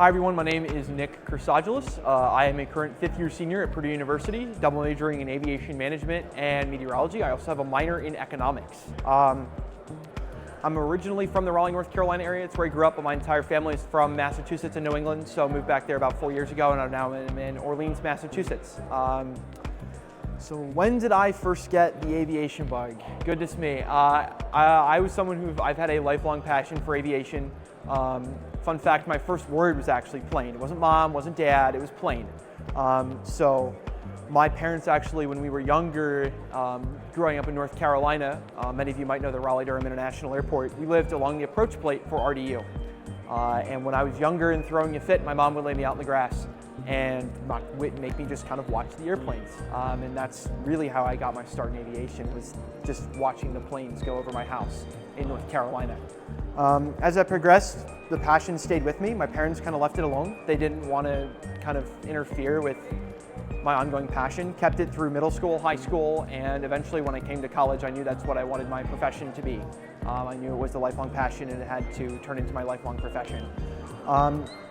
Hi everyone, my name is Nick Chrysogelos. I am a current fifth-year senior at Purdue University, double majoring in aviation management and meteorology. I also have a minor in economics. I'm originally from the Raleigh, North Carolina area. It's where I grew up, but my entire family is from Massachusetts and New England, so I moved back there about 4 years ago, and I'm now in Orleans, Massachusetts. So when did I first get the aviation bug? Goodness me. I was someone I've had a lifelong passion for aviation. Fun fact, my first word was actually plane. It wasn't mom, wasn't dad, it was plane. So my parents actually, when we were younger, growing up in North Carolina, many of you might know the Raleigh-Durham International Airport, we lived along the approach plate for RDU. And when I was younger and throwing a fit, my mom would lay me out in the grass and make me just kind of watch the airplanes. And that's really how I got my start in aviation, was just watching the planes go over my house in North Carolina. As I progressed, the passion stayed with me. My parents kind of left it alone. They didn't want to kind of interfere with my ongoing passion. Kept it through middle school, high school, and eventually when I came to college, I knew that's what I wanted my profession to be. I knew it was a lifelong passion and it had to turn into my lifelong profession.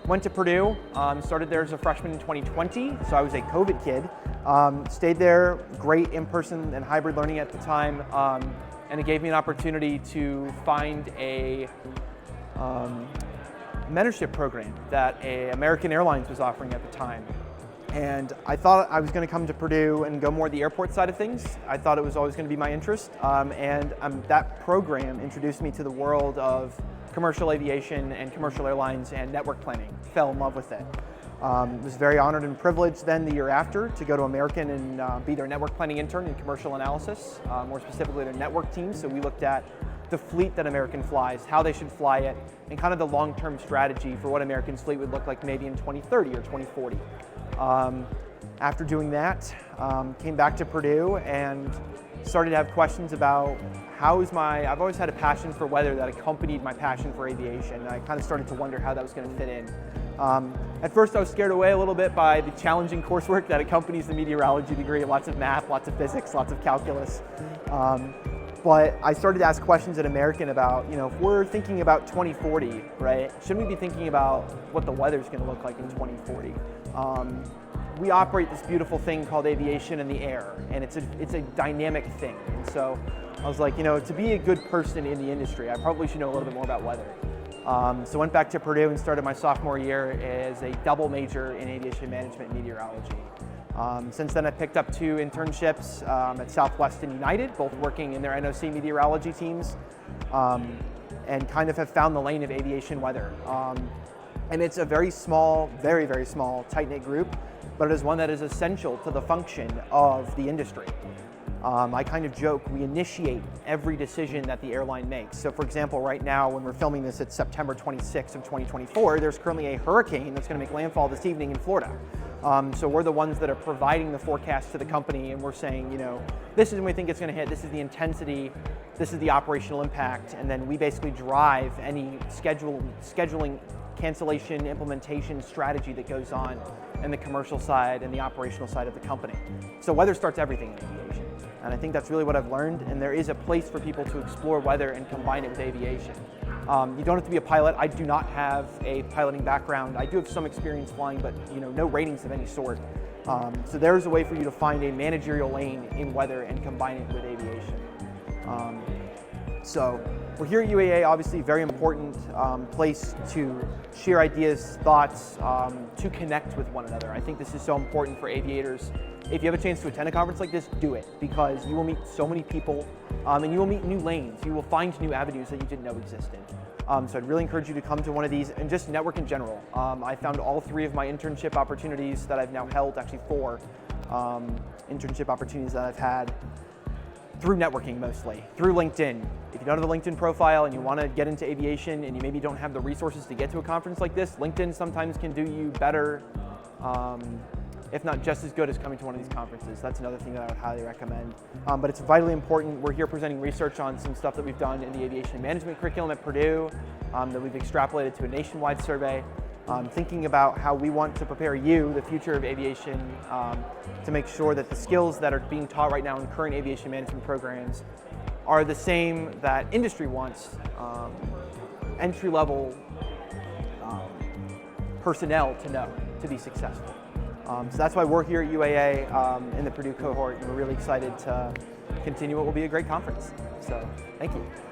Went to Purdue, started there as a freshman in 2020, so I was a COVID kid. Stayed there, great in-person and hybrid learning at the time, and it gave me an opportunity to find a mentorship program that American Airlines was offering at the time. And I thought I was going to come to Purdue and go more the airport side of things. I thought it was always going to be my interest, and that program introduced me to the world of commercial aviation and commercial airlines and network planning. Fell in love with it. Was very honored and privileged then the year after to go to American and be their network planning intern in commercial analysis, more specifically their network team. So we looked at the fleet that American flies, how they should fly it, and kind of the long-term strategy for what American's fleet would look like maybe in 2030 or 2040. After doing that, came back to Purdue and started to have questions about I've always had a passion for weather that accompanied my passion for aviation. I kind of started to wonder how that was going to fit in. At first I was scared away a little bit by the challenging coursework that accompanies the meteorology degree, lots of math, lots of physics, lots of calculus. But I started to ask questions at American about, if we're thinking about 2040, right, shouldn't we be thinking about what the weather's going to look like in 2040? We operate this beautiful thing called aviation in the air, and it's a dynamic thing. And so I was like, to be a good person in the industry, I probably should know a little bit more about weather. So went back to Purdue and started my sophomore year as a double major in aviation management and meteorology. Since then, I picked up 2 internships at Southwest and United, both working in their NOC meteorology teams, and kind of have found the lane of aviation weather. And it's a very small, very, very small, tight-knit group, but it is one that is essential to the function of the industry. I kind of joke, we initiate every decision that the airline makes. So for example, right now, when we're filming this, it's September 26th of 2024, there's currently a hurricane that's going to make landfall this evening in Florida. So we're the ones that are providing the forecast to the company, and we're saying, this is when we think it's going to hit, this is the intensity, this is the operational impact, and then we basically drive any scheduling, cancellation, implementation strategy that goes on in the commercial side and the operational side of the company. So weather starts everything in aviation. And I think that's really what I've learned, and there is a place for people to explore weather and combine it with aviation. You don't have to be a pilot. I do not have a piloting background. I do have some experience flying, but no ratings of any sort. So there's a way for you to find a managerial lane in weather and combine it with aviation. So we're here at UAA, obviously very important place to share ideas, thoughts, to connect with one another. I think this is so important for aviators. If you have a chance to attend a conference like this, do it, because you will meet so many people and you will meet new lanes. You will find new avenues that you didn't know existed. So I'd really encourage you to come to one of these and just network in general. I found all 3 of my internship opportunities that I've now held, actually 4 internship opportunities that I've had, through networking mostly, through LinkedIn. If you don't have a LinkedIn profile and you want to get into aviation and you maybe don't have the resources to get to a conference like this, LinkedIn sometimes can do you better, if not just as good as coming to one of these conferences. That's another thing that I would highly recommend. But it's vitally important. We're here presenting research on some stuff that we've done in the aviation management curriculum at Purdue, that we've extrapolated to a nationwide survey. Thinking about how we want to prepare you, the future of aviation, to make sure that the skills that are being taught right now in current aviation management programs are the same that industry wants, entry-level personnel to know to be successful. So that's why we're here at UAA in the Purdue cohort, and we're really excited to continue what will be a great conference. So thank you.